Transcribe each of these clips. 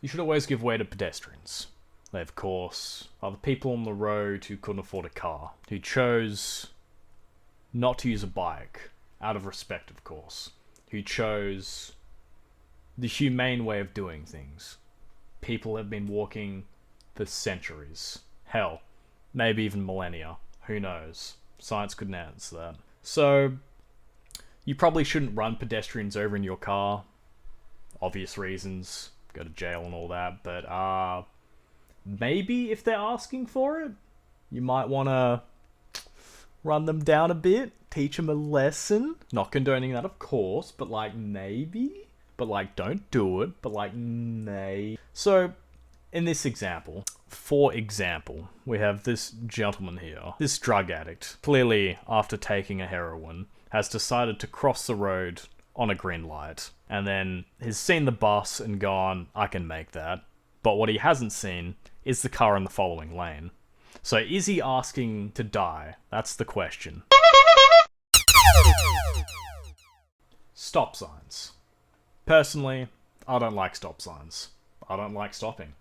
you should always give way to pedestrians. They, of course, are the people on the road who couldn't afford a car, who chose not to use a bike, out of respect, of course, who chose the humane way of doing things. People have been walking for centuries. Hell, maybe even millennia. Who knows? Science couldn't answer that. So, you probably shouldn't run pedestrians over in your car. Obvious reasons. Go to jail and all that. But, maybe if they're asking for it, you might want to run them down a bit, teach them a lesson. Not condoning that, of course, but like maybe? But like don't do it, but like maybe. So, in this example, for example, we have this gentleman here, this drug addict, clearly after taking a heroin, has decided to cross the road on a green light, and then has seen the bus and gone, I can make that. But what he hasn't seen is the car in the following lane. So is he asking to die? That's the question. Stop signs. Personally, I don't like stop signs. I don't like stopping.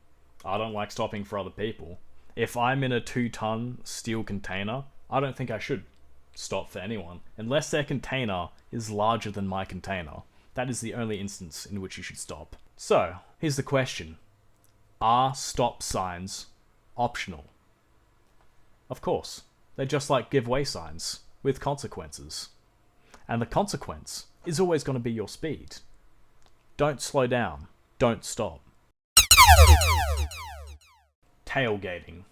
I don't like stopping for other people. If I'm in a 2-ton steel container, I don't think I should stop for anyone, unless their container is larger than my container. That is the only instance in which you should stop. So, here's the question. Are stop signs optional? Of course. They're just like give way signs, with consequences. And the consequence is always going to be your speed. Don't slow down. Don't stop. Tailgating.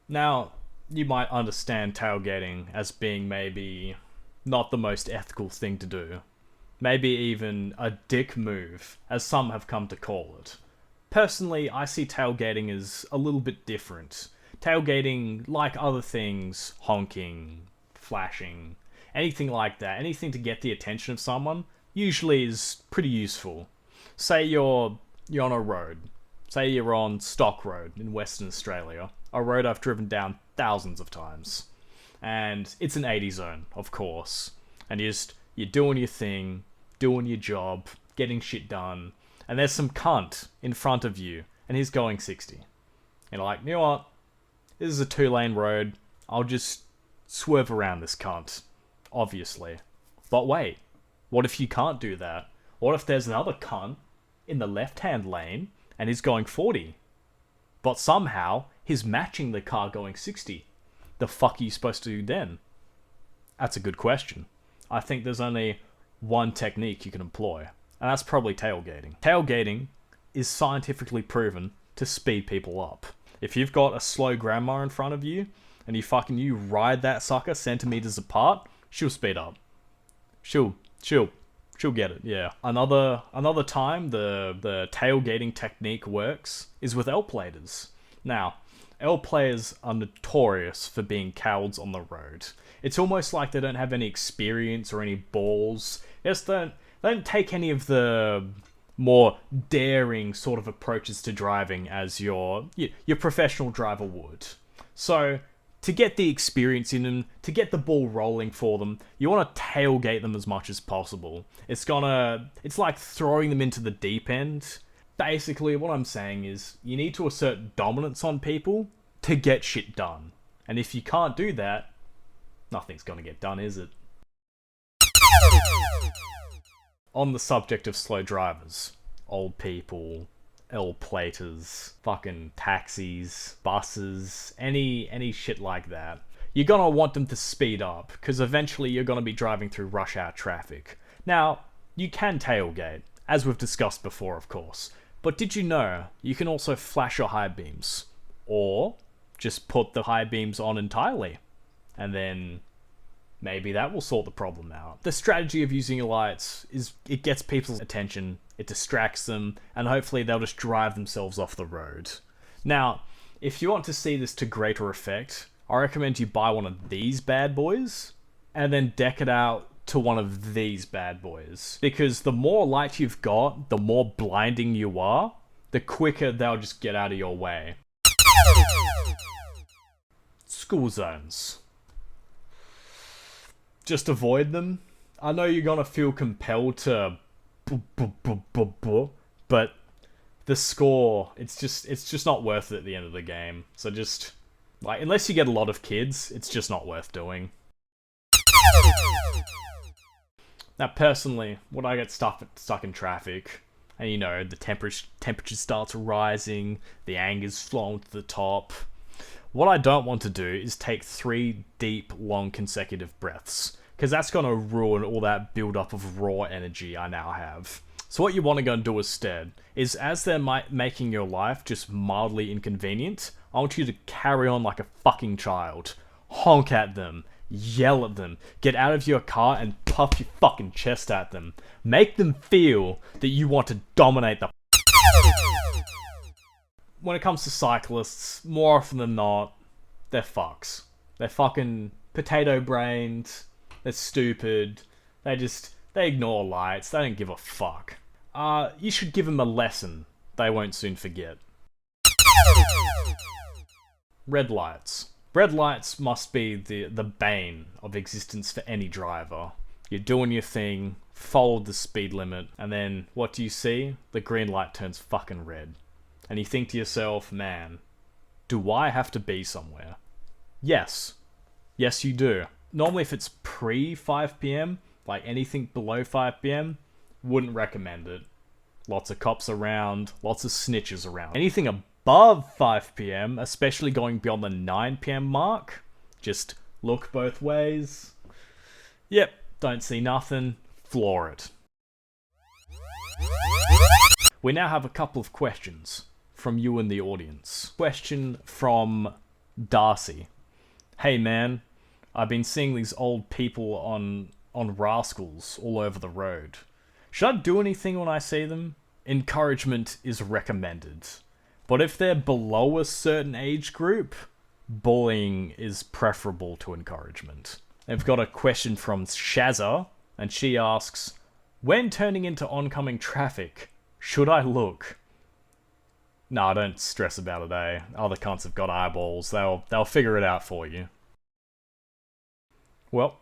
Now, you might understand tailgating as being maybe not the most ethical thing to do. Maybe even a dick move, as some have come to call it. Personally, I see tailgating as a little bit different. Tailgating, like other things, honking, flashing, anything like that, anything to get the attention of someone, usually is pretty useful. Say you're on a road. Say you're on Stock Road in Western Australia, a road I've driven down thousands of times. And it's an 80 zone, of course. And you're doing your thing, doing your job, getting shit done, and there's some cunt in front of you, and he's going 60. And you're like, you know what? This is a 2-lane road. I'll just swerve around this cunt. Obviously. But wait. What if you can't do that? What if there's another cunt in the left-hand lane, and he's going 40? But somehow, he's matching the car going 60. The fuck are you supposed to do then? That's a good question. I think there's only one technique you can employ, and that's probably tailgating. Tailgating is scientifically proven to speed people up. If you've got a slow grandma in front of you, and you ride that sucker centimeters apart, she'll speed up. She'll get it, yeah. Another time the tailgating technique works is with L platers. Now, L players are notorious for being cowards on the road. It's almost like they don't have any experience or any balls. They don't take any of the more daring sort of approaches to driving as your professional driver would. So, to get the experience in them, to get the ball rolling for them, you want to tailgate them as much as possible. It's like throwing them into the deep end. Basically, what I'm saying is, you need to assert dominance on people to get shit done. And if you can't do that, nothing's gonna get done, is it? On the subject of slow drivers, old people, L-platers, fucking taxis, buses, any shit like that, you're gonna want them to speed up, because eventually you're gonna be driving through rush hour traffic. Now, you can tailgate, as we've discussed before, of course, but did you know you can also flash your high beams? Or just put the high beams on entirely, and then maybe that will sort the problem out. The strategy of using your lights is it gets people's attention, it distracts them, and hopefully they'll just drive themselves off the road. Now, if you want to see this to greater effect, I recommend you buy one of these bad boys, and then deck it out to one of these bad boys. Because the more light you've got, the more blinding you are, the quicker they'll just get out of your way. School zones. Just avoid them. I know you're gonna feel compelled to but the score, it's just not worth it at the end of the game. So just, like, unless you get a lot of kids, it's just not worth doing. Now, personally, when I get stuck in traffic, and you know, the temperature starts rising, the anger's flowing to the top, what I don't want to do is take 3 deep, long, consecutive breaths, because that's going to ruin all that build-up of raw energy I now have. So what you want to go and do instead is, as they're making your life just mildly inconvenient, I want you to carry on like a fucking child. Honk at them, yell at them, get out of your car and puff your fucking chest at them. Make them feel that you want to dominate the... When it comes to cyclists, more often than not, they're fucks. They're fucking potato-brained, they're stupid, they ignore lights, they don't give a fuck. You should give them a lesson they won't soon forget. Red lights. Red lights must be the bane of existence for any driver. You're doing your thing, follow the speed limit, and then what do you see? The green light turns fucking red. And you think to yourself, man, do I have to be somewhere? Yes. Yes, you do. Normally if it's pre 5 PM, like anything below 5 PM, wouldn't recommend it. Lots of cops around, lots of snitches around. Anything above 5 PM, especially going beyond the 9 PM mark, just look both ways. Yep, don't see nothing, floor it. We now have a couple of questions from you in the audience. Question from Darcy. Hey man, I've been seeing these old people on Rascals all over the road. Should I do anything when I see them? Encouragement is recommended. But if they're below a certain age group, bullying is preferable to encouragement. I've got a question from Shazza, and she asks, when turning into oncoming traffic, should I look? Nah, don't stress about it, eh? Other cunts have got eyeballs. They'll figure it out for you. Well,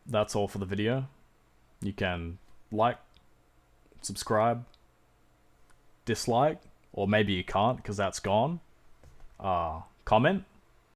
that's all for the video. You can like, subscribe, dislike, or maybe you can't because that's gone. Comment.